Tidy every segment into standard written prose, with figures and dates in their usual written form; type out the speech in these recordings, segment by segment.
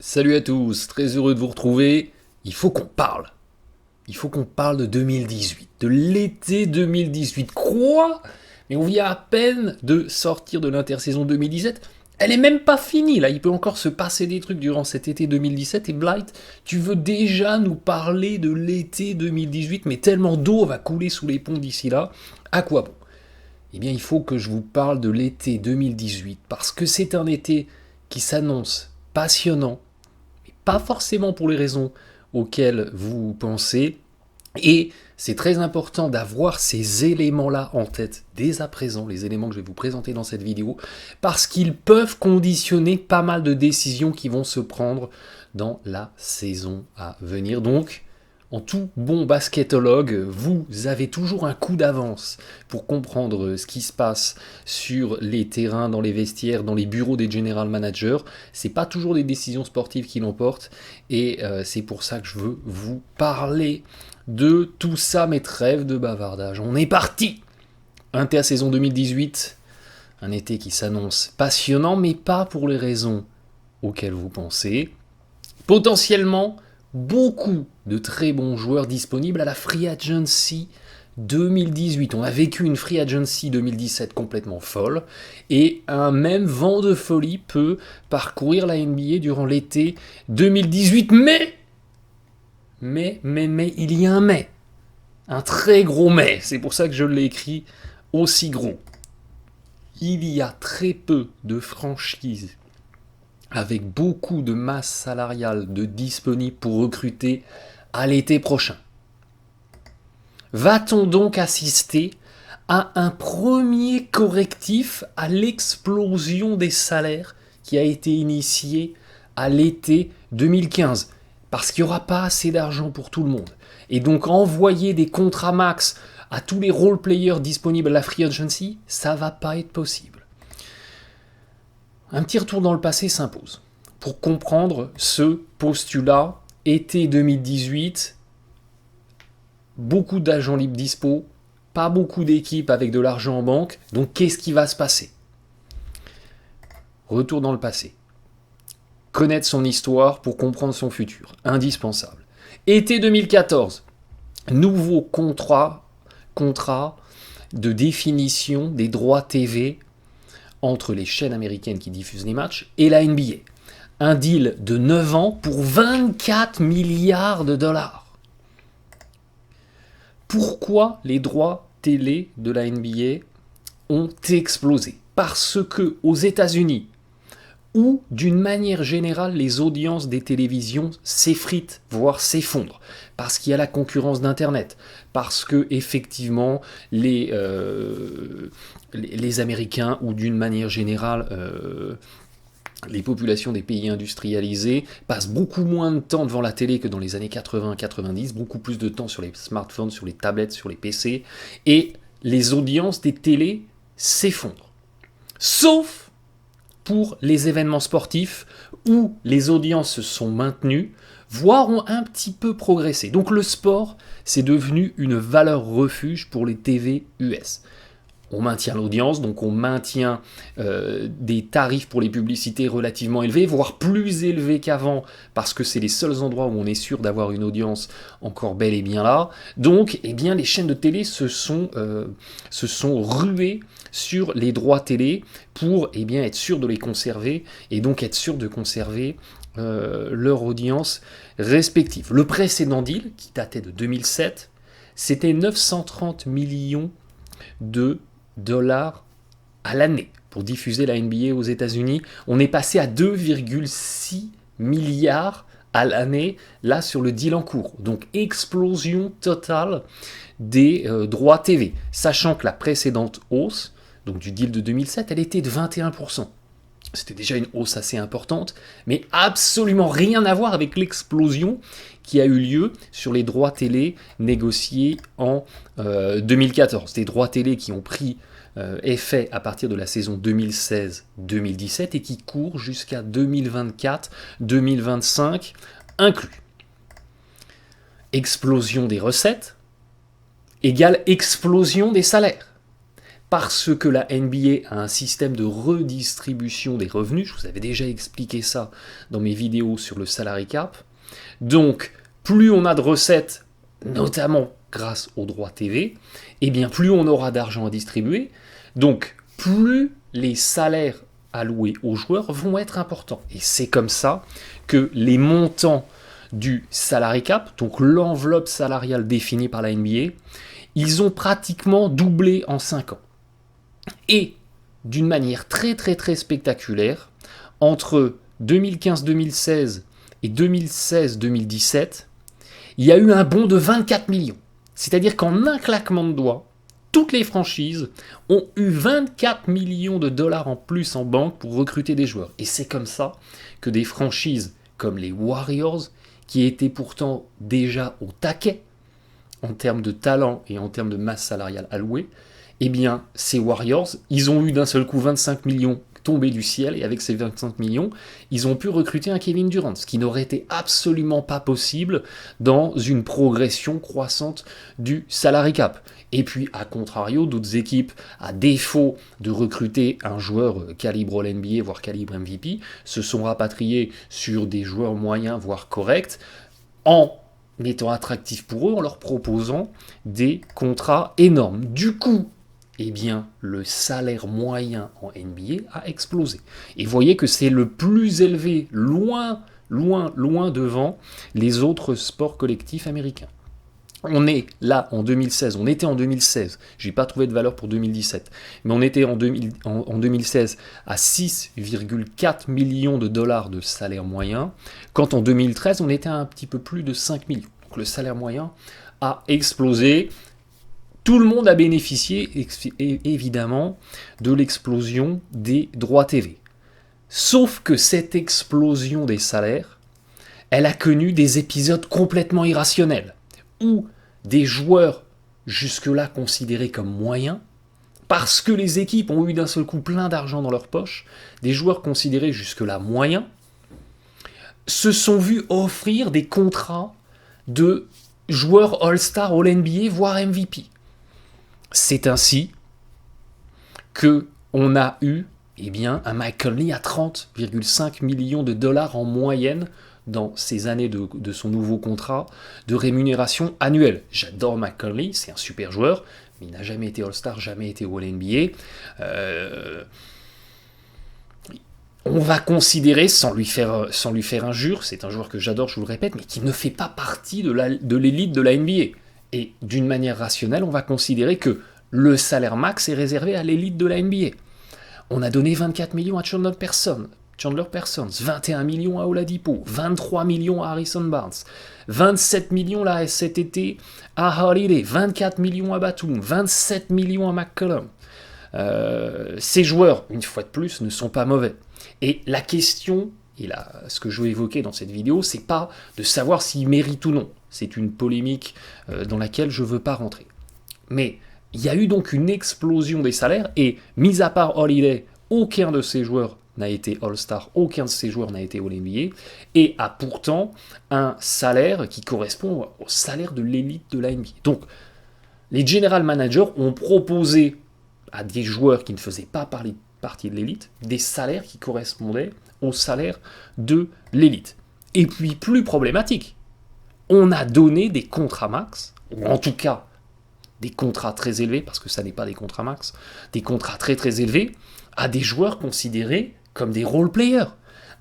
Salut à tous, très heureux de vous retrouver. Il faut qu'on parle. Il faut qu'on parle de 2018, de l'été 2018. Quoi? Mais on vient à peine de sortir de l'intersaison 2017. Elle est même pas finie là, il peut encore se passer des trucs durant cet été 2017 et Blight, tu veux déjà nous parler de l'été 2018 mais tellement d'eau va couler sous les ponts d'ici là. À quoi bon? Eh bien il faut que je vous parle de l'été 2018 parce que c'est un été qui s'annonce passionnant, pas forcément pour les raisons auxquelles vous pensez. Et c'est très important d'avoir ces éléments-là en tête dès à présent, les éléments que je vais vous présenter dans cette vidéo, parce qu'ils peuvent conditionner pas mal de décisions qui vont se prendre dans la saison à venir. Donc, en tout bon basketologue, vous avez toujours un coup d'avance pour comprendre ce qui se passe sur les terrains, dans les vestiaires, dans les bureaux des general managers. C'est pas toujours des décisions sportives qui l'emportent et c'est pour ça que je veux vous parler de tout ça, mes trêves de bavardage. On est parti! Intersaison 2018, un été qui s'annonce passionnant, mais pas pour les raisons auxquelles vous pensez. Potentiellement, beaucoup de très bons joueurs disponibles à la Free Agency 2018. On a vécu une Free Agency 2017 complètement folle et un même vent de folie peut parcourir la NBA durant l'été 2018. Mais, il y a un mais. Un très gros mais. C'est pour ça que je l'ai écrit aussi gros. Il y a très peu de franchises avec beaucoup de masse salariale de disponible pour recruter à l'été prochain. Va-t-on donc assister à un premier correctif à l'explosion des salaires qui a été initié à l'été 2015 parce qu'il n'y aura pas assez d'argent pour tout le monde. Et donc envoyer des contrats max à tous les role players disponibles à la Free Agency, ça va pas être possible. Un petit retour dans le passé s'impose pour comprendre ce postulat. Été 2018, beaucoup d'agents libres dispo, pas beaucoup d'équipes avec de l'argent en banque, donc qu'est-ce qui va se passer? Retour dans le passé. Connaître son histoire pour comprendre son futur, indispensable. Été 2014, nouveau contrat de définition des droits TV entre les chaînes américaines qui diffusent les matchs et la NBA. Un deal de 9 ans pour 24 milliards de dollars. Pourquoi les droits télé de la NBA ont explosé? Parce que aux États-Unis, où d'une manière générale les audiences des télévisions s'effritent, voire s'effondrent, parce qu'il y a la concurrence d'Internet, parce que effectivement les Américains, ou d'une manière générale les populations des pays industrialisés passent beaucoup moins de temps devant la télé que dans les années 80-90, beaucoup plus de temps sur les smartphones, sur les tablettes, sur les PC, et les audiences des télés s'effondrent. Sauf pour les événements sportifs où les audiences se sont maintenues, voire ont un petit peu progressé. Donc le sport, c'est devenu une valeur refuge pour les TV US. On maintient l'audience, donc on maintient des tarifs pour les publicités relativement élevés, voire plus élevés qu'avant, parce que c'est les seuls endroits où on est sûr d'avoir une audience encore bel et bien là. Donc, eh bien, les chaînes de télé se sont ruées sur les droits télé pour être sûr de les conserver, et donc être sûr de conserver leur audience respective. Le précédent deal, qui datait de 2007, c'était 930 millions de dollars à l'année pour diffuser la NBA aux États-Unis. On est passé à 2,6 milliards à l'année, là sur le deal en cours. Donc explosion totale des droits TV, sachant que la précédente hausse, donc du deal de 2007, elle était de 21%. C'était déjà une hausse assez importante, mais absolument rien à voir avec l'explosion qui a eu lieu sur les droits télé négociés en 2014. Des droits télé qui ont pris effet à partir de la saison 2016-2017 et qui courent jusqu'à 2024-2025 inclus. Explosion des recettes égale explosion des salaires. parce que la NBA a un système de redistribution des revenus. Je vous avais déjà expliqué ça dans mes vidéos sur le salary cap. Donc, plus on a de recettes, notamment grâce aux droits TV, et bien plus on aura d'argent à distribuer. Donc, plus les salaires alloués aux joueurs vont être importants. Et c'est comme ça que les montants du salary cap, donc l'enveloppe salariale définie par la NBA, ils ont pratiquement doublé en 5 ans. Et d'une manière très très très spectaculaire, entre 2015-2016 et 2016-2017, il y a eu un bond de 24 millions. C'est-à-dire qu'en un claquement de doigts, toutes les franchises ont eu 24 millions de dollars en plus en banque pour recruter des joueurs. Et c'est comme ça que des franchises comme les Warriors, qui étaient pourtant déjà au taquet en termes de talent et en termes de masse salariale allouée, eh bien, ces Warriors, ils ont eu d'un seul coup 25 millions tombés du ciel, et avec ces 25 millions, ils ont pu recruter un Kevin Durant, ce qui n'aurait été absolument pas possible dans une progression croissante du salary cap. Et puis, à contrario, d'autres équipes, à défaut de recruter un joueur calibre All-NBA, voire calibre MVP, se sont rapatriés sur des joueurs moyens, voire corrects, en étant attractifs pour eux, en leur proposant des contrats énormes. Du coup, eh bien, le salaire moyen en NBA a explosé. Et vous voyez que c'est le plus élevé, loin devant les autres sports collectifs américains. On est là en 2016, on était en 2016, j'ai pas trouvé de valeur pour 2017, mais on était en 2016 à 6,4 millions de dollars de salaire moyen, quand en 2013 on était à un petit peu plus de 5 millions. Donc le salaire moyen a explosé. Tout le monde a bénéficié, évidemment, de l'explosion des droits TV. Sauf que cette explosion des salaires, elle a connu des épisodes complètement irrationnels, où des joueurs jusque-là considérés comme moyens, parce que les équipes ont eu d'un seul coup plein d'argent dans leur poche, des joueurs considérés jusque-là moyens, se sont vus offrir des contrats de joueurs All-Star, All-NBA, voire MVP. C'est ainsi qu'on a eu un Mike Conley à 30,5 millions de dollars en moyenne dans ces années de son nouveau contrat de rémunération annuelle. J'adore Mike Conley, c'est un super joueur, mais il n'a jamais été All-Star, jamais été All-NBA. On va considérer, sans lui faire injure, c'est un joueur que j'adore, je vous le répète, mais qui ne fait pas partie de l'élite de la NBA. Et d'une manière rationnelle, on va considérer que le salaire max est réservé à l'élite de la NBA. On a donné 24 millions à Chandler Parsons, 21 millions à Oladipo, 23 millions à Harrison Barnes, 27 millions là cet été à Holiday, 24 millions à Batum, 27 millions à McCollum. Ces joueurs, une fois de plus, ne sont pas mauvais. Et la question, ce que je veux évoquer dans cette vidéo, c'est pas de savoir s'ils méritent ou non. C'est une polémique dans laquelle je ne veux pas rentrer. Mais il y a eu donc une explosion des salaires, et mis à part Holiday, aucun de ces joueurs n'a été All-Star, aucun de ces joueurs n'a été All-NBA, et a pourtant un salaire qui correspond au salaire de l'élite de la NBA. Donc, les general managers ont proposé à des joueurs qui ne faisaient pas partie de l'élite des salaires qui correspondaient au salaire de l'élite. Et puis, plus problématique, on a donné des contrats max, ou en tout cas des contrats très élevés, parce que ça n'est pas des contrats max, des contrats très très élevés, à des joueurs considérés comme des role-players.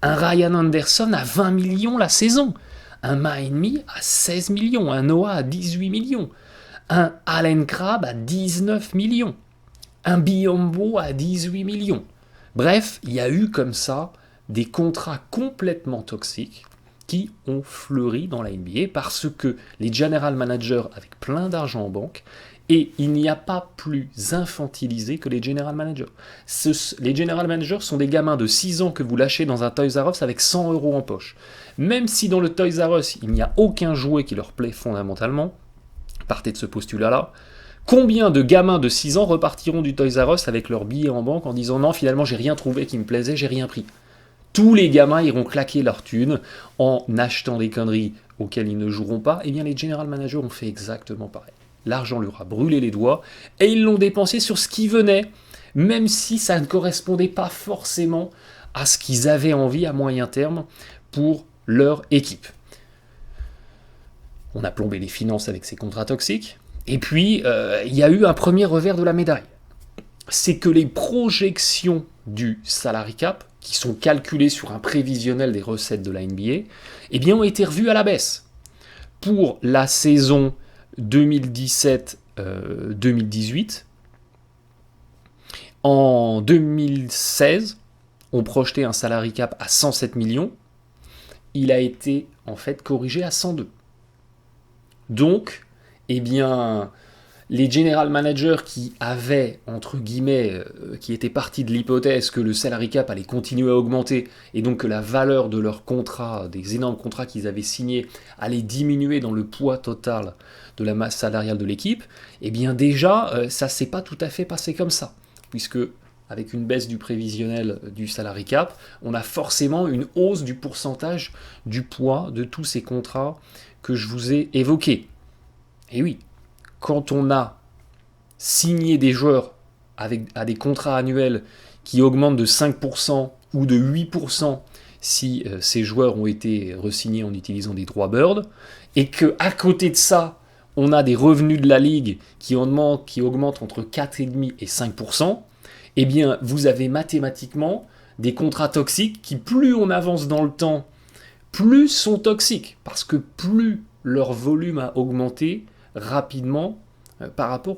Un Ryan Anderson à 20 millions la saison, un Mahinmi à 16 millions, un Noah à 18 millions, un Allen Crabbe à 19 millions, un Biyombo à 18 millions. Bref, il y a eu comme ça des contrats complètement toxiques qui ont fleuri dans la NBA parce que les general managers avec plein d'argent en banque, et il n'y a pas plus infantilisé que les general managers. Les general managers sont des gamins de 6 ans que vous lâchez dans un Toys R Us avec 100 € en poche. Même si dans le Toys R Us, il n'y a aucun jouet qui leur plaît fondamentalement, partez de ce postulat-là, combien de gamins de 6 ans repartiront du Toys R Us avec leurs billets en banque en disant « Non, finalement, j'ai rien trouvé qui me plaisait, j'ai rien pris ». Tous les gamins iront claquer leur thune en achetant des conneries auxquelles ils ne joueront pas. Eh bien, les general managers ont fait exactement pareil. l'argent leur a brûlé les doigts, et ils l'ont dépensé sur ce qui venait, même si ça ne correspondait pas forcément à ce qu'ils avaient envie à moyen terme pour leur équipe. On a plombé les finances avec ces contrats toxiques, et puis il y a eu un premier revers de la médaille. C'est que les projections du salary cap, qui sont calculées sur un prévisionnel des recettes de la NBA, eh bien, ont été revues à la baisse. Pour la saison 2017-2018, en 2016, on projetait un salary cap à 107 millions. Il a été en fait corrigé à 102. Donc, eh bien, les general managers qui avaient, entre guillemets, qui étaient partis de l'hypothèse que le salary cap allait continuer à augmenter et donc que la valeur de leurs contrats, des énormes contrats qu'ils avaient signés, allait diminuer dans le poids total de la masse salariale de l'équipe, eh bien déjà, ça ne s'est pas tout à fait passé comme ça. Puisque, avec une baisse du prévisionnel du salary cap, on a forcément une hausse du pourcentage du poids de tous ces contrats que je vous ai évoqués. Et oui, quand on a signé des joueurs à des contrats annuels qui augmentent de 5% ou de 8% si ces joueurs ont été re-signés en utilisant des droits Bird, et qu'à côté de ça, on a des revenus de la Ligue qui augmentent entre 4,5% et 5%, eh bien, vous avez mathématiquement des contrats toxiques qui, plus on avance dans le temps, plus sont toxiques, parce que plus leur volume a augmenté rapidement par rapport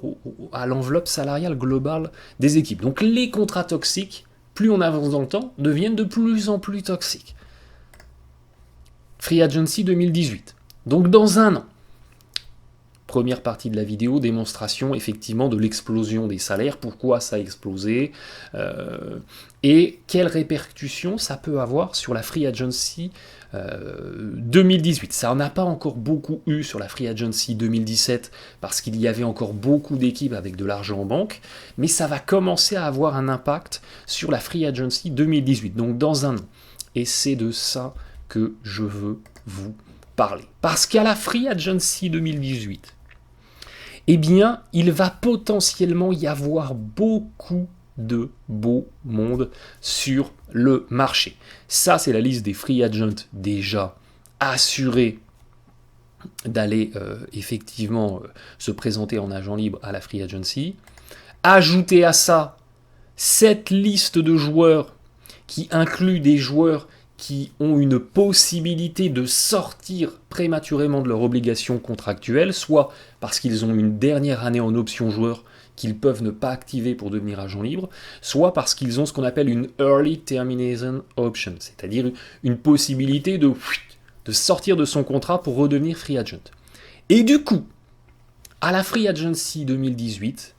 à l'enveloppe salariale globale des équipes. Donc les contrats toxiques, plus on avance dans le temps, deviennent de plus en plus toxiques. Free Agency 2018. Donc dans un an. Première partie de la vidéo, démonstration effectivement de l'explosion des salaires, pourquoi ça a explosé, et quelles répercussions ça peut avoir sur la Free Agency 2018. Ça n'en a pas encore beaucoup eu sur la Free Agency 2017, parce qu'il y avait encore beaucoup d'équipes avec de l'argent en banque, mais ça va commencer à avoir un impact sur la Free Agency 2018, donc dans un an. Et c'est de ça que je veux vous parler. Parce qu'à la Free Agency 2018, eh bien, il va potentiellement y avoir beaucoup de beau monde sur le marché. Ça, c'est la liste des free agents déjà assurés d'aller effectivement se présenter en agent libre à la Free Agency. Ajoutez à ça cette liste de joueurs qui inclut des joueurs qui ont une possibilité de sortir prématurément de leur obligation contractuelle, soit parce qu'ils ont une dernière année en option joueur qu'ils peuvent ne pas activer pour devenir agent libre, soit parce qu'ils ont ce qu'on appelle une Early Termination Option, c'est-à-dire une possibilité de sortir de son contrat pour redevenir free agent. Et du coup, à la Free Agency 2018,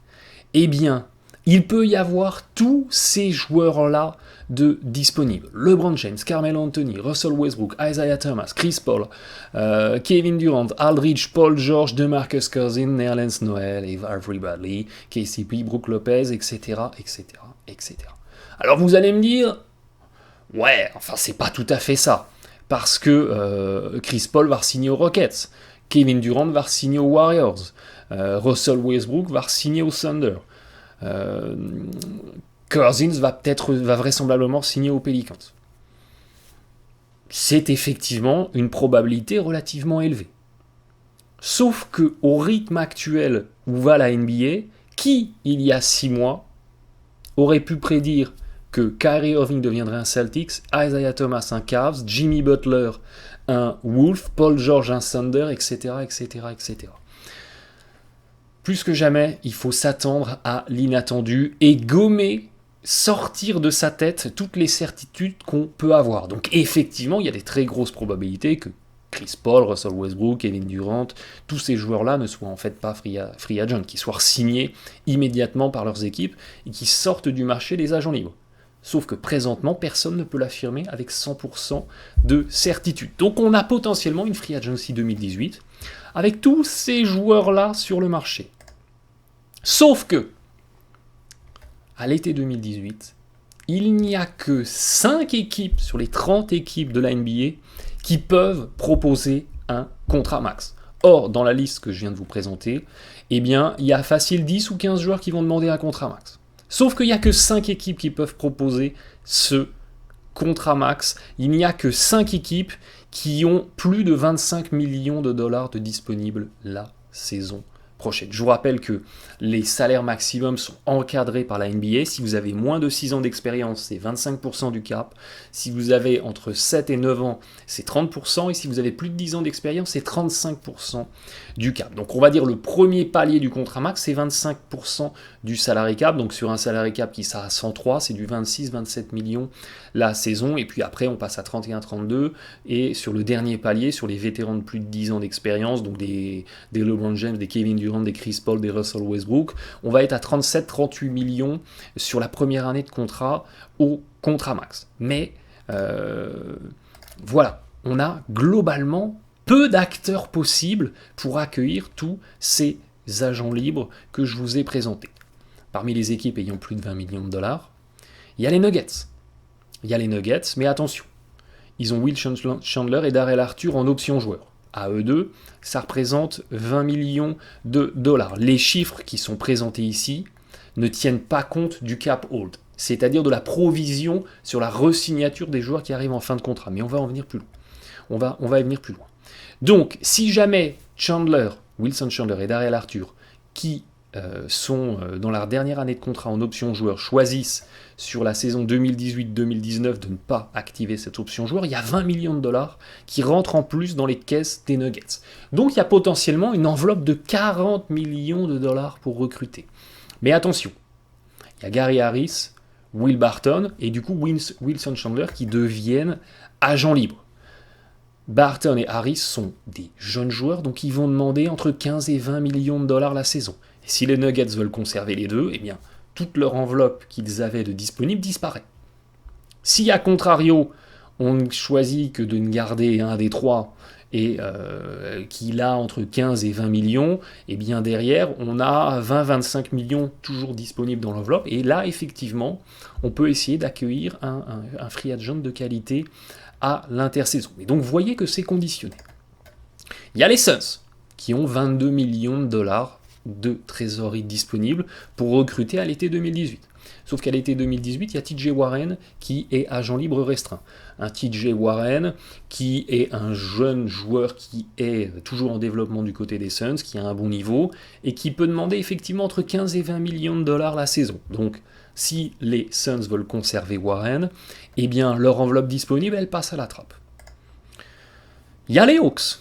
eh bien, il peut y avoir tous ces joueurs-là de disponibles. LeBron James, Carmelo Anthony, Russell Westbrook, Isaiah Thomas, Chris Paul, Kevin Durant, Aldridge, Paul George, DeMarcus Cousins, Nerlens Noel, Avery Bradley, KCP, Brook Lopez, etc., etc., etc. Alors vous allez me dire, ouais, enfin c'est pas tout à fait ça, parce que Chris Paul va signer aux Rockets, Kevin Durant va signer aux Warriors, Russell Westbrook va signer aux Thunder. Cousins va vraisemblablement signer aux Pelicans. C'est effectivement une probabilité relativement élevée. Sauf que au rythme actuel où va la NBA, qui, il y a 6 mois, aurait pu prédire que Kyrie Irving deviendrait un Celtics, Isaiah Thomas un Cavs, Jimmy Butler un Wolf, Paul George un Thunder, etc., etc., etc. Plus que jamais, il faut s'attendre à l'inattendu et gommer, sortir de sa tête toutes les certitudes qu'on peut avoir. Donc effectivement, il y a des très grosses probabilités que Chris Paul, Russell Westbrook, Kevin Durant, tous ces joueurs-là ne soient en fait pas free agent, qu'ils soient signés immédiatement par leurs équipes et qui sortent du marché des agents libres. Sauf que présentement, personne ne peut l'affirmer avec 100% de certitude. Donc on a potentiellement une Free Agency 2018 avec tous ces joueurs-là sur le marché. Sauf que, à l'été 2018, il n'y a que 5 équipes sur les 30 équipes de la NBA qui peuvent proposer un contrat max. Or, dans la liste que je viens de vous présenter, eh bien, il y a facile 10 ou 15 joueurs qui vont demander un contrat max. Sauf qu'il n'y a que 5 équipes qui peuvent proposer ce contrat max. Il n'y a que 5 équipes qui ont plus de 25 millions de dollars de disponibles la saison prochaine. Je vous rappelle que les salaires maximums sont encadrés par la NBA. Si vous avez moins de 6 ans d'expérience, c'est 25% du cap. Si vous avez entre 7 et 9 ans, c'est 30%. Et si vous avez plus de 10 ans d'expérience, c'est 35% du cap. Donc on va dire le premier palier du contrat max, c'est 25% du salary cap. Donc sur un salary cap qui sera à 103, c'est du 26-27 millions la saison. Et puis après, on passe à 31-32. Et sur le dernier palier, sur les vétérans de plus de 10 ans d'expérience, donc des LeBron James, des Kevin Durant, des Chris Paul, des Russell Westbrook, on va être à 37-38 millions sur la première année de contrat au contrat max. Mais voilà, on a globalement peu d'acteurs possibles pour accueillir tous ces agents libres que je vous ai présentés. Parmi les équipes ayant plus de 20 millions de dollars, il y a les Nuggets. Mais attention, ils ont Will Chandler et Darrell Arthur en option joueur. À eux deux, ça représente 20 millions de dollars. Les chiffres qui sont présentés ici ne tiennent pas compte du cap hold, c'est-à-dire de la provision sur la resignature des joueurs qui arrivent en fin de contrat. Mais on va en venir plus loin. On va y venir plus loin. Donc, si jamais Wilson Chandler et Darrell Arthur, qui sont dans leur dernière année de contrat en option joueur, choisissent sur la saison 2018-2019 de ne pas activer cette option joueur, il y a 20 millions de dollars qui rentrent en plus dans les caisses des Nuggets. Donc il y a potentiellement une enveloppe de 40 millions de dollars pour recruter. Mais attention, il y a Gary Harris, Will Barton et du coup Wilson Chandler qui deviennent agents libres. Barton et Harris sont des jeunes joueurs, donc ils vont demander entre 15 et 20 millions de dollars la saison. Et si les Nuggets veulent conserver les deux, eh bien, toute leur enveloppe qu'ils avaient de disponible disparaît. Si, à contrario, on choisit que de ne garder un des trois et qu'il a entre 15 et 20 millions, eh bien derrière, on a 20-25 millions toujours disponibles dans l'enveloppe. Et là, effectivement, on peut essayer d'accueillir un free agent de qualité à l'intersaison. Et donc, vous voyez que c'est conditionné. Il y a les Suns, qui ont 22 millions de dollars de trésorerie disponible pour recruter à l'été 2018. Sauf qu'à l'été 2018, il y a TJ Warren qui est agent libre restreint. Un TJ Warren qui est un jeune joueur qui est toujours en développement du côté des Suns, qui a un bon niveau, et qui peut demander effectivement entre 15 et 20 millions de dollars la saison. Donc, si les Suns veulent conserver Warren, eh bien leur enveloppe disponible, elle passe à la trappe. Il y a les Hawks,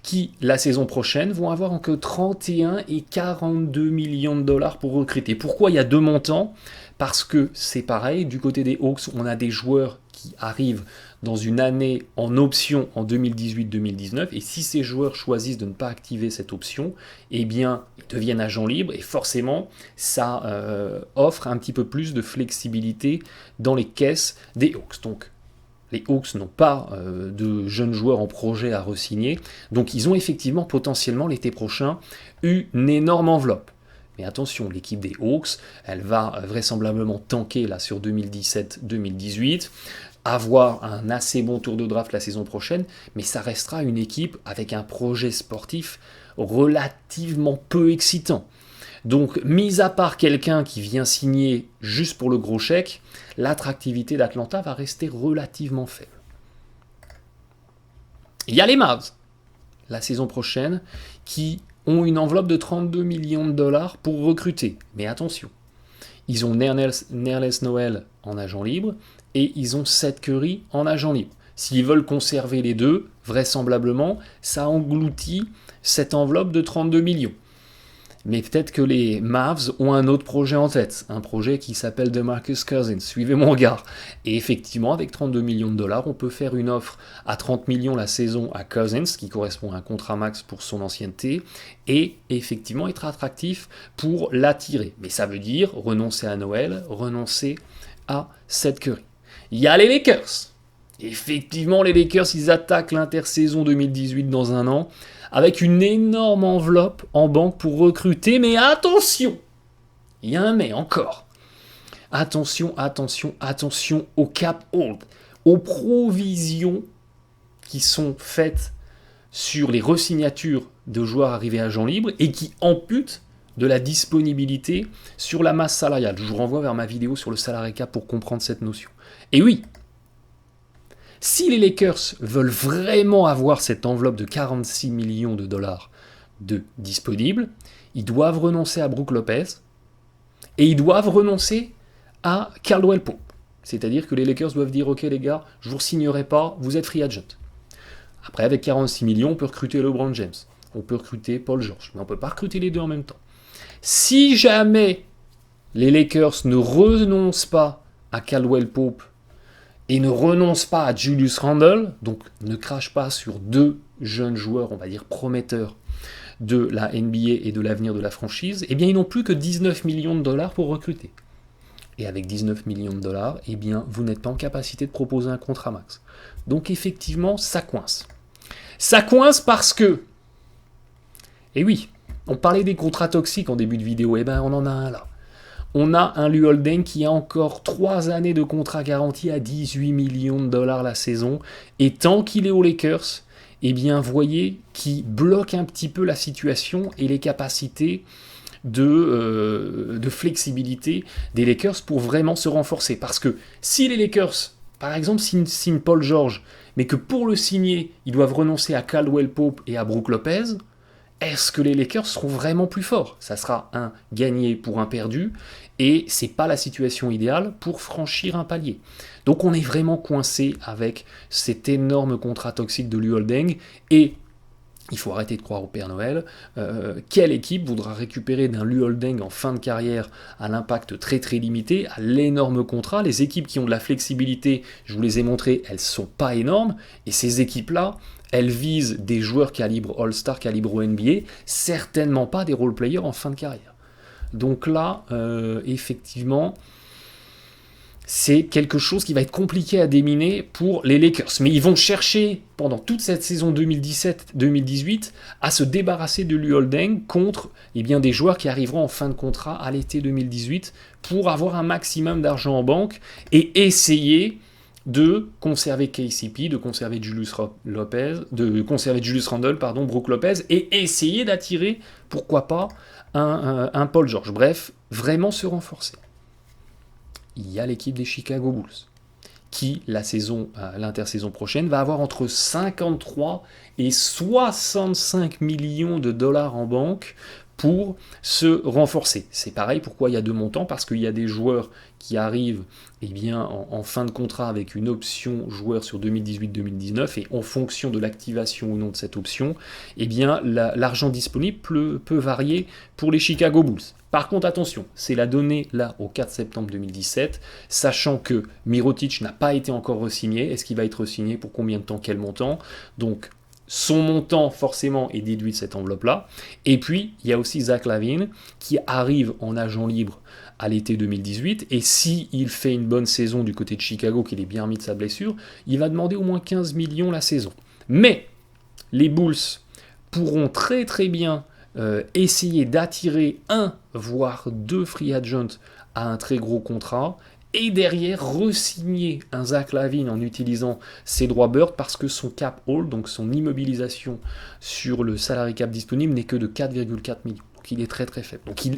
qui, la saison prochaine, vont avoir entre 31 et 42 millions de dollars pour recruter. Pourquoi il y a deux montants ? Parce que c'est pareil, du côté des Hawks, on a des joueurs qui arrivent dans une année en option en 2018-2019, et si ces joueurs choisissent de ne pas activer cette option, eh bien, ils deviennent agents libres, et forcément, ça offre un petit peu plus de flexibilité dans les caisses des Hawks. Donc, les Hawks n'ont pas de jeunes joueurs en projet à re-signer, donc ils ont effectivement potentiellement l'été prochain une énorme enveloppe. Mais attention, l'équipe des Hawks, elle va vraisemblablement tanker là sur 2017-2018, avoir un assez bon tour de draft la saison prochaine, mais ça restera une équipe avec un projet sportif relativement peu excitant. Donc, mis à part quelqu'un qui vient signer juste pour le gros chèque, l'attractivité d'Atlanta va rester relativement faible. Il y a les Mavs, la saison prochaine, qui ont une enveloppe de 32 millions de dollars pour recruter. Mais attention, ils ont Nerlens Noel en agent libre et ils ont Seth Curry en agent libre. S'ils veulent conserver les deux, vraisemblablement, ça engloutit cette enveloppe de 32 millions. Mais peut-être que les Mavs ont un autre projet en tête, un projet qui s'appelle DeMarcus Cousins, suivez mon regard. Et effectivement, avec 32 millions de dollars, on peut faire une offre à 30 millions la saison à Cousins, qui correspond à un contrat max pour son ancienneté, et effectivement être attractif pour l'attirer. Mais ça veut dire renoncer à Noël, renoncer à Seth Curry. Il y a les Lakers. Effectivement, les Lakers, ils attaquent l'intersaison 2018 dans un an, avec une énorme enveloppe en banque pour recruter, mais attention, il y a un mais encore. Attention au cap hold, aux provisions qui sont faites sur les resignatures de joueurs arrivés agents libres et qui ampute de la disponibilité sur la masse salariale. Je vous renvoie vers ma vidéo sur le salary cap pour comprendre cette notion. Et oui, si les Lakers veulent vraiment avoir cette enveloppe de 46 millions de dollars de disponibles, ils doivent renoncer à Brook Lopez et ils doivent renoncer à Caldwell Pope. C'est-à-dire que les Lakers doivent dire « Ok les gars, je ne vous signerai pas, vous êtes free agent ». Après, avec 46 millions, on peut recruter LeBron James, on peut recruter Paul George, mais on ne peut pas recruter les deux en même temps. Si jamais les Lakers ne renoncent pas à Caldwell Pope et ne renoncent pas à Julius Randle, donc ne crachent pas sur deux jeunes joueurs, on va dire prometteurs, de la NBA et de l'avenir de la franchise, eh bien ils n'ont plus que 19 millions de dollars pour recruter. Et avec 19 millions de dollars, eh bien vous n'êtes pas en capacité de proposer un contrat max. Donc effectivement, ça coince. Ça coince parce que, et oui, on parlait des contrats toxiques en début de vidéo, eh bien on en a un là. On a un Luol Deng qui a encore 3 années de contrat garanti à 18 millions de dollars la saison, et tant qu'il est aux Lakers, eh bien, voyez qui bloque un petit peu la situation et les capacités de flexibilité des Lakers pour vraiment se renforcer. Parce que si les Lakers, par exemple, signent Paul George, mais que pour le signer, ils doivent renoncer à Caldwell Pope et à Brook Lopez, est-ce que les Lakers seront vraiment plus forts ? Ça sera un gagné pour un perdu, et c'est pas la situation idéale pour franchir un palier. Donc on est vraiment coincé avec cet énorme contrat toxique de Luol Deng, et il faut arrêter de croire au Père Noël. Quelle équipe voudra récupérer d'un Luol Deng en fin de carrière à l'impact très très limité, à l'énorme contrat ? Les équipes qui ont de la flexibilité, je vous les ai montrées, elles sont pas énormes, et ces équipes-là, elles visent des joueurs calibre All-Star, calibre NBA, certainement pas des role-players en fin de carrière. Donc là, effectivement, c'est quelque chose qui va être compliqué à déminer pour les Lakers. Mais ils vont chercher, pendant toute cette saison 2017-2018, à se débarrasser de Luol Deng contre des joueurs qui arriveront en fin de contrat à l'été 2018 pour avoir un maximum d'argent en banque et essayer de conserver KCP, de conserver Julius Randle, Brook Lopez, et essayer d'attirer, pourquoi pas, un Paul George. Bref, vraiment se renforcer. Il y a l'équipe des Chicago Bulls, qui, l'intersaison prochaine, va avoir entre 53 et 65 millions de dollars en banque pour se renforcer. C'est pareil, pourquoi il y a deux montants ? Parce qu'il y a des joueurs qui arrivent en fin de contrat avec une option joueur sur 2018-2019, et en fonction de l'activation ou non de cette option, l'argent disponible peut varier pour les Chicago Bulls. Par contre, attention, c'est la donnée là au 4 septembre 2017, sachant que Mirotic n'a pas été encore re-signé. Est-ce qu'il va être re-signé ? Pour combien de temps ? Quel montant ? Donc, son montant, forcément, est déduit de cette enveloppe-là. Et puis, il y a aussi Zach LaVine, qui arrive en agent libre à l'été 2018. Et s'il fait une bonne saison du côté de Chicago, qu'il est bien remis de sa blessure, il va demander au moins 15 millions la saison. Mais les Bulls pourront très très bien essayer d'attirer un, voire deux free agents à un très gros contrat, et derrière re-signer un Zach LaVine en utilisant ses droits Bird, parce que son cap hold, donc son immobilisation sur le salary cap disponible, n'est que de 4,4 millions. Donc il est très très faible. Donc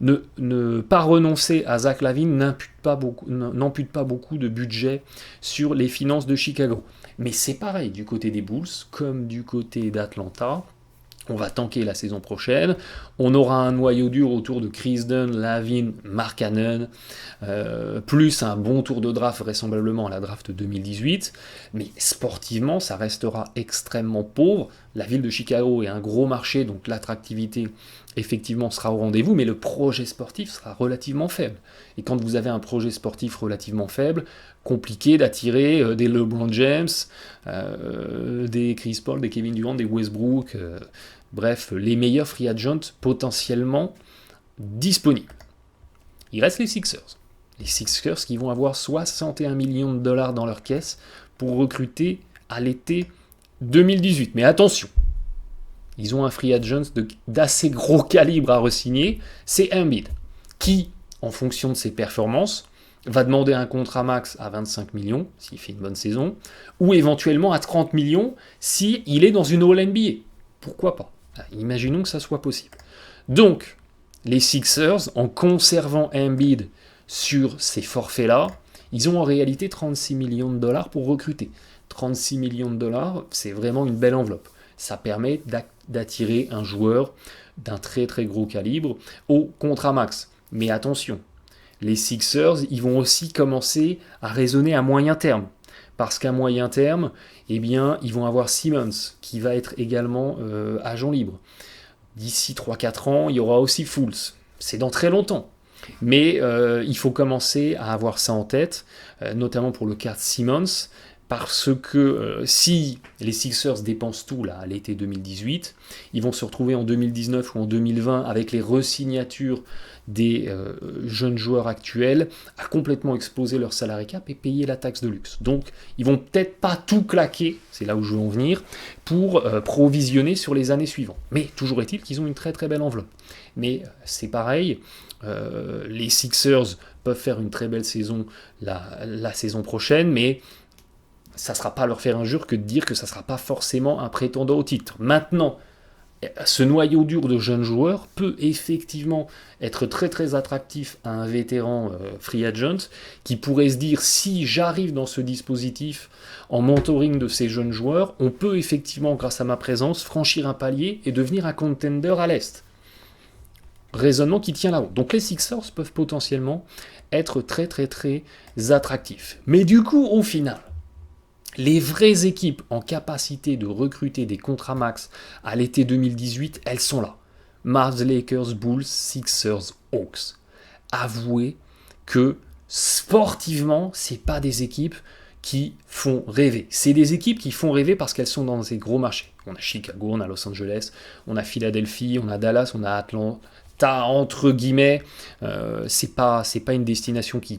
ne pas renoncer à Zach LaVine n'ampute pas beaucoup de budget sur les finances de Chicago. Mais c'est pareil du côté des Bulls comme du côté d'Atlanta. On va tanker la saison prochaine. On aura un noyau dur autour de Chris Dunn, LaVine, Mark Cannon, plus un bon tour de draft vraisemblablement à la draft 2018. Mais sportivement, ça restera extrêmement pauvre. La ville de Chicago est un gros marché, donc l'attractivité effectivement sera au rendez-vous, mais le projet sportif sera relativement faible. Et quand vous avez un projet sportif relativement faible, compliqué d'attirer des LeBron James, des Chris Paul, des Kevin Durant, des Westbrook, bref, les meilleurs free agents potentiellement disponibles. Il reste les Sixers. Les Sixers qui vont avoir 61 millions de dollars dans leur caisse pour recruter à l'été 2018. Mais attention, ils ont un free agent d'assez gros calibre à re-signer, c'est Embiid, qui, en fonction de ses performances, va demander un contrat max à 25 millions, s'il fait une bonne saison, ou éventuellement à 30 millions s'il est dans une All-NBA. Pourquoi pas? Imaginons que ça soit possible. Donc, les Sixers, en conservant Embiid sur ces forfaits-là, ils ont en réalité 36 millions de dollars pour recruter. 36 millions de dollars, c'est vraiment une belle enveloppe. Ça permet d'attirer un joueur d'un très très gros calibre au contrat max. Mais attention, les Sixers, ils vont aussi commencer à raisonner à moyen terme. Parce qu'à moyen terme, eh bien, ils vont avoir Simmons, qui va être également agent libre. D'ici 3-4 ans, il y aura aussi Fultz. C'est dans très longtemps. Mais il faut commencer à avoir ça en tête, notamment pour le cas de Simmons, parce que si les Sixers dépensent tout là, à l'été 2018, ils vont se retrouver en 2019 ou en 2020 avec les re-signatures des jeunes joueurs actuels à complètement exploser leur salary cap et payer la taxe de luxe. Donc ils vont peut-être pas tout claquer, c'est là où je veux en venir, pour provisionner sur les années suivantes. Mais toujours est-il qu'ils ont une très très belle enveloppe. Mais c'est pareil, les Sixers peuvent faire une très belle saison la saison prochaine, mais ça ne sera pas leur faire injure que de dire que ça ne sera pas forcément un prétendant au titre. Maintenant, ce noyau dur de jeunes joueurs peut effectivement être très très attractif à un vétéran free agent qui pourrait se dire, si j'arrive dans ce dispositif en mentoring de ces jeunes joueurs, on peut effectivement, grâce à ma présence, franchir un palier et devenir un contender à l'Est. Raisonnement qui tient là-haut. Donc les Sixers peuvent potentiellement être très très très attractifs. Mais du coup, au final, les vraies équipes en capacité de recruter des contrats max à l'été 2018, elles sont là. Mavs, Lakers, Bulls, Sixers, Hawks. Avouez que sportivement, c'est pas des équipes qui font rêver. C'est des équipes qui font rêver parce qu'elles sont dans ces gros marchés. On a Chicago, on a Los Angeles, on a Philadelphie, on a Dallas, on a Atlanta, entre guillemets, c'est pas une destination qui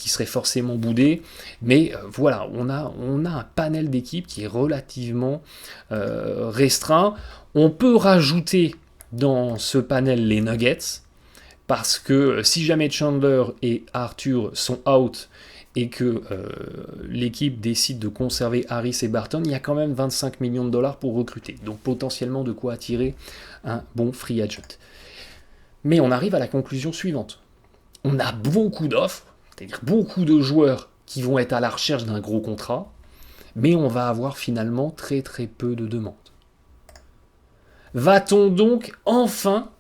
serait forcément boudée, mais voilà, on a un panel d'équipes qui est relativement restreint. On peut rajouter dans ce panel les Nuggets, parce que si jamais Chandler et Arthur sont out et que l'équipe décide de conserver Harris et Barton, il y a quand même 25 millions de dollars pour recruter, donc potentiellement de quoi attirer un bon free agent. Mais on arrive à la conclusion suivante. On a beaucoup d'offres, c'est-à-dire beaucoup de joueurs qui vont être à la recherche d'un gros contrat, mais on va avoir finalement très très peu de demandes. Va-t-on donc enfin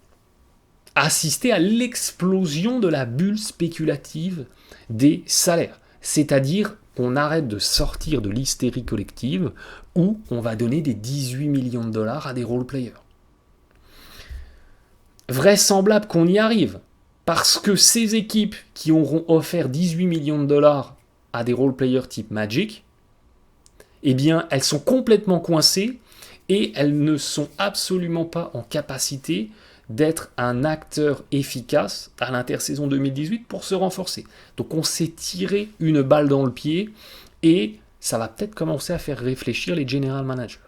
assister à l'explosion de la bulle spéculative des salaires? C'est-à-dire qu'on arrête de sortir de l'hystérie collective où on va donner des 18 millions de dollars à des role-players. Vraisemblable qu'on y arrive, parce que ces équipes qui auront offert 18 millions de dollars à des role-players type Magic, eh bien, elles sont complètement coincées et elles ne sont absolument pas en capacité d'être un acteur efficace à l'intersaison 2018 pour se renforcer. Donc on s'est tiré une balle dans le pied et ça va peut-être commencer à faire réfléchir les general managers.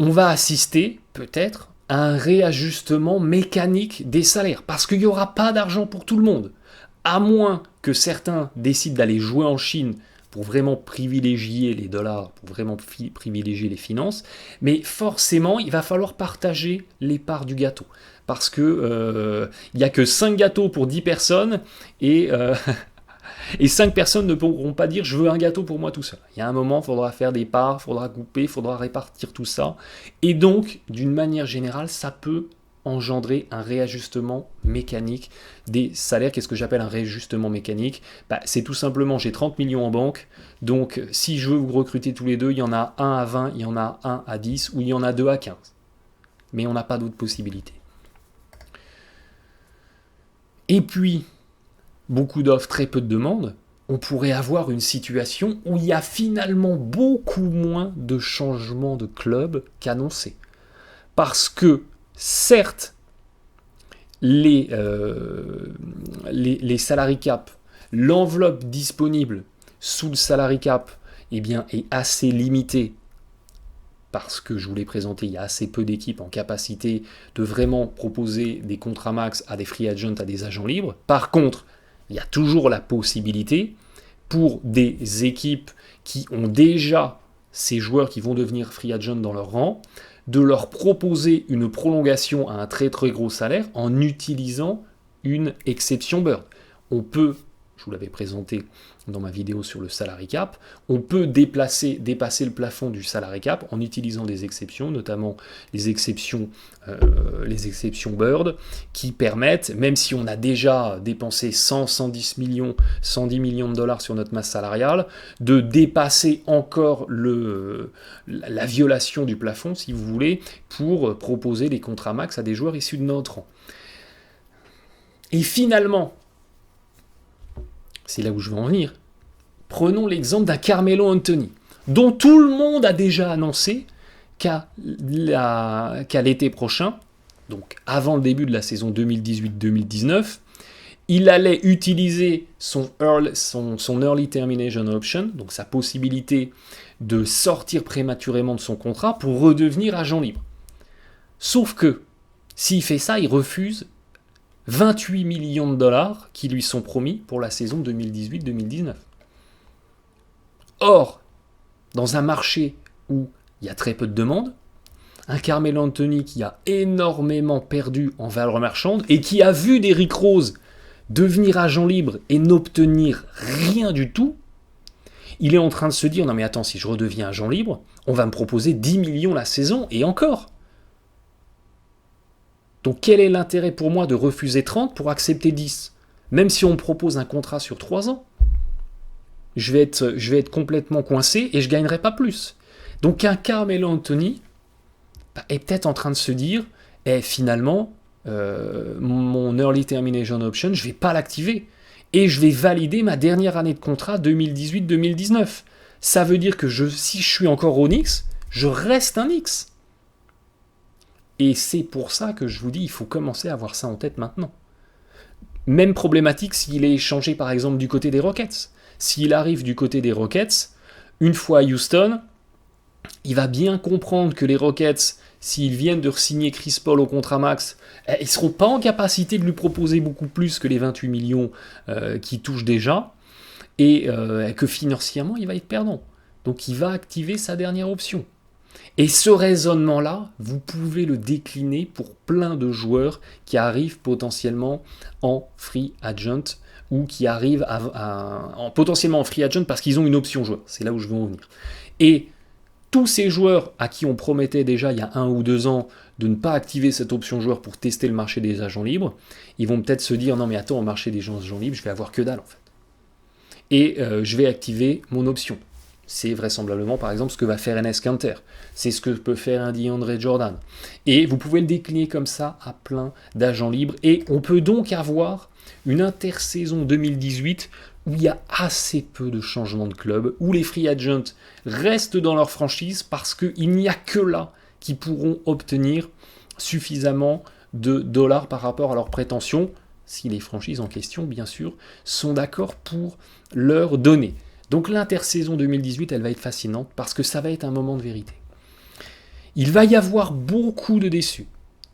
On va assister, peut-être, à un réajustement mécanique des salaires, parce qu'il n'y aura pas d'argent pour tout le monde, à moins que certains décident d'aller jouer en Chine pour vraiment privilégier les dollars, pour vraiment privilégier les finances, mais forcément, il va falloir partager les parts du gâteau, parce que il n'y a que 5 gâteaux pour 10 personnes, et 5 personnes ne pourront pas dire « je veux un gâteau pour moi tout seul ». Il y a un moment, il faudra faire des parts, il faudra couper, il faudra répartir tout ça. Et donc, d'une manière générale, ça peut engendrer un réajustement mécanique des salaires. Qu'est-ce que j'appelle un réajustement mécanique ? C'est tout simplement, j'ai 30 millions en banque, donc si je veux vous recruter tous les deux, il y en a un à 20, il y en a un à 10, ou il y en a 2 à 15. Mais on n'a pas d'autre possibilité. Et puis, beaucoup d'offres, très peu de demandes, on pourrait avoir une situation où il y a finalement beaucoup moins de changements de club qu'annoncé. Parce que, certes, les salary cap, l'enveloppe disponible sous le salary cap, eh bien, est assez limitée parce que je vous l'ai présenté, il y a assez peu d'équipes en capacité de vraiment proposer des contrats max à des free agents, à des agents libres. Par contre, il y a toujours la possibilité pour des équipes qui ont déjà ces joueurs qui vont devenir free agents dans leur rang, de leur proposer une prolongation à un très très gros salaire en utilisant une exception bird. On peut, je vous l'avais présenté dans ma vidéo sur le salary cap, on peut dépasser le plafond du salary cap en utilisant des exceptions, notamment les exceptions bird, qui permettent, même si on a déjà dépensé 110 millions de dollars sur notre masse salariale, de dépasser encore la violation du plafond, si vous voulez, pour proposer des contrats max à des joueurs issus de notre rang. Et finalement, c'est là où je veux en venir, prenons l'exemple d'un Carmelo Anthony, dont tout le monde a déjà annoncé qu'à l'été prochain, donc avant le début de la saison 2018-2019, il allait utiliser son early termination option, donc sa possibilité de sortir prématurément de son contrat pour redevenir agent libre. Sauf que, s'il fait ça, il refuse 28 millions de dollars qui lui sont promis pour la saison 2018-2019. Or, dans un marché où il y a très peu de demandes, un Carmelo Anthony qui a énormément perdu en valeur marchande et qui a vu Derrick Rose devenir agent libre et n'obtenir rien du tout, il est en train de se dire « Non mais attends, si je redeviens agent libre, on va me proposer 10 millions la saison et encore !» Donc quel est l'intérêt pour moi de refuser 30 pour accepter 10 ? Même si on me propose un contrat sur 3 ans, je vais être complètement coincé et je ne gagnerai pas plus. Donc un Carmelo Anthony est peut-être en train de se dire finalement, mon early termination option, je ne vais pas l'activer. Et je vais valider ma dernière année de contrat 2018-2019. Ça veut dire que si je suis encore au Knicks, je reste un Knicks. Et c'est pour ça que je vous dis, il faut commencer à avoir ça en tête maintenant. Même problématique s'il est échangé par exemple du côté des Rockets. S'il arrive du côté des Rockets, une fois à Houston, il va bien comprendre que les Rockets, s'ils viennent de signer Chris Paul au contrat max, ils ne seront pas en capacité de lui proposer beaucoup plus que les 28 millions qu'il touche déjà, et que financièrement, il va être perdant. Donc il va activer sa dernière option. Et ce raisonnement-là, vous pouvez le décliner pour plein de joueurs qui arrivent potentiellement en free agent ou qui arrivent potentiellement en free agent parce qu'ils ont une option joueur. C'est là où je veux en venir. Et tous ces joueurs à qui on promettait déjà il y a 1 ou 2 ans de ne pas activer cette option joueur pour tester le marché des agents libres, ils vont peut-être se dire « Non mais attends, au marché des agents libres, je vais avoir que dalle en fait. Et je vais activer mon option. » C'est vraisemblablement, par exemple, ce que va faire Enes Kanter. C'est ce que peut faire un DeAndre Jordan. Et vous pouvez le décliner comme ça à plein d'agents libres. Et on peut donc avoir une intersaison 2018 où il y a assez peu de changements de club, où les free agents restent dans leur franchise parce qu'il n'y a que là qui pourront obtenir suffisamment de dollars par rapport à leurs prétentions, si les franchises en question, bien sûr, sont d'accord pour leur donner. Donc l'intersaison 2018, elle va être fascinante parce que ça va être un moment de vérité. Il va y avoir beaucoup de déçus.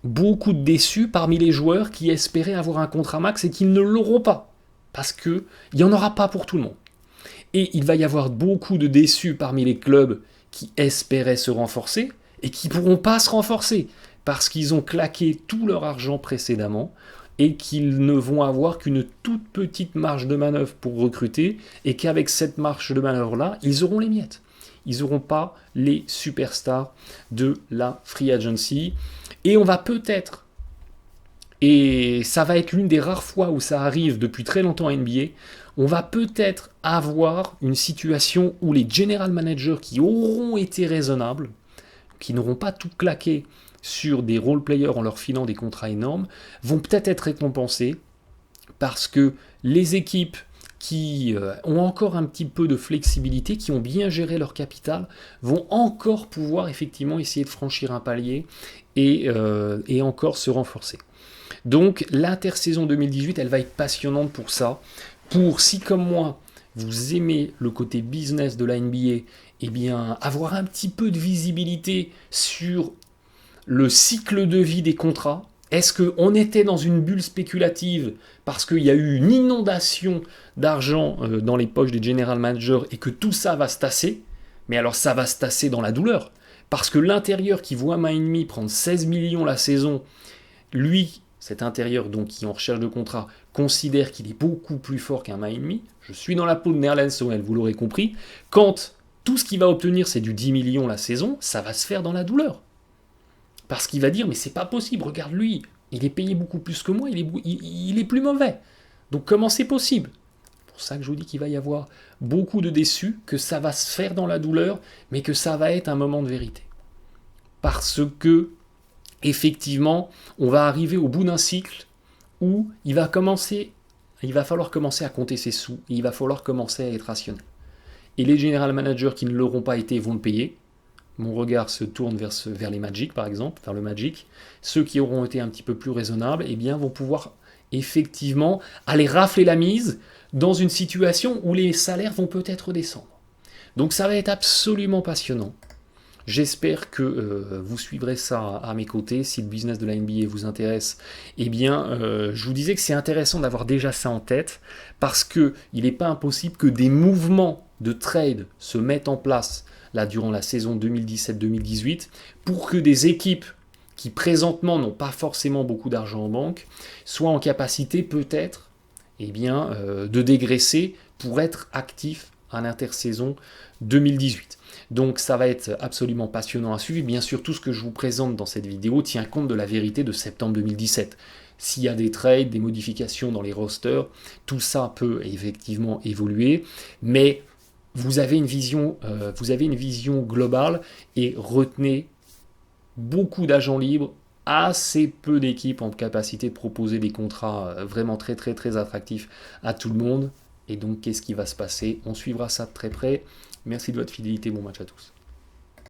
Beaucoup de déçus parmi les joueurs qui espéraient avoir un contrat max et qui ne l'auront pas. Parce qu'il n'y en aura pas pour tout le monde. Et il va y avoir beaucoup de déçus parmi les clubs qui espéraient se renforcer et qui ne pourront pas se renforcer parce qu'ils ont claqué tout leur argent précédemment et qu'ils ne vont avoir qu'une toute petite marge de manœuvre pour recruter, et qu'avec cette marge de manœuvre-là, ils auront les miettes. Ils n'auront pas les superstars de la free agency. Et on va peut-être, et ça va être l'une des rares fois où ça arrive depuis très longtemps à NBA, on va peut-être avoir une situation où les general managers qui auront été raisonnables, qui n'auront pas tout claqué sur des role players en leur filant des contrats énormes, vont peut-être être récompensés parce que les équipes qui ont encore un petit peu de flexibilité, qui ont bien géré leur capital, vont encore pouvoir effectivement essayer de franchir un palier et encore se renforcer. Donc l'intersaison 2018, elle va être passionnante pour ça, pour, si comme moi, vous aimez le côté business de la NBA, eh bien, avoir un petit peu de visibilité sur le cycle de vie des contrats. Est-ce qu'on était dans une bulle spéculative parce qu'il y a eu une inondation d'argent dans les poches des general managers et que tout ça va se tasser? Mais alors ça va se tasser dans la douleur. Parce que l'intérieur qui voit Miami prendre 16 millions la saison, lui, cet intérieur donc qui est en recherche de contrat, considère qu'il est beaucoup plus fort qu'un Miami. Je suis dans la peau de Nerlens Noel, vous l'aurez compris. Quand tout ce qu'il va obtenir c'est du 10 millions la saison, ça va se faire dans la douleur. Parce qu'il va dire, mais c'est pas possible, regarde lui, il est payé beaucoup plus que moi, il est plus mauvais. Donc comment c'est possible? C'est pour ça que je vous dis qu'il va y avoir beaucoup de déçus, que ça va se faire dans la douleur, mais que ça va être un moment de vérité. Parce que, effectivement, on va arriver au bout d'un cycle où il va falloir commencer à compter ses sous, et il va falloir commencer à être rationnel. Et les general managers qui ne l'auront pas été vont le payer. Mon regard se tourne vers les Magic, par exemple, vers le Magic. Ceux qui auront été un petit peu plus raisonnables, eh bien, vont pouvoir effectivement aller rafler la mise dans une situation où les salaires vont peut-être descendre. Donc ça va être absolument passionnant. J'espère que vous suivrez ça à mes côtés. Si le business de la NBA vous intéresse, eh bien, je vous disais que c'est intéressant d'avoir déjà ça en tête, parce qu'il n'est pas impossible que des mouvements de trade se mettent en place là durant la saison 2017-2018 pour que des équipes qui présentement n'ont pas forcément beaucoup d'argent en banque soient en capacité peut-être de dégraisser pour être actifs à l'intersaison 2018. Donc ça va être absolument passionnant à suivre. Bien sûr, tout ce que je vous présente dans cette vidéo tient compte de la vérité de septembre 2017. S'il y a des trades, des modifications dans les rosters, tout ça peut effectivement évoluer, mais vous avez une vision globale et retenez beaucoup d'agents libres, assez peu d'équipes en capacité de proposer des contrats vraiment très très très attractifs à tout le monde. Et donc qu'est-ce qui va se passer? On suivra ça de très près. Merci de votre fidélité, bon match à tous.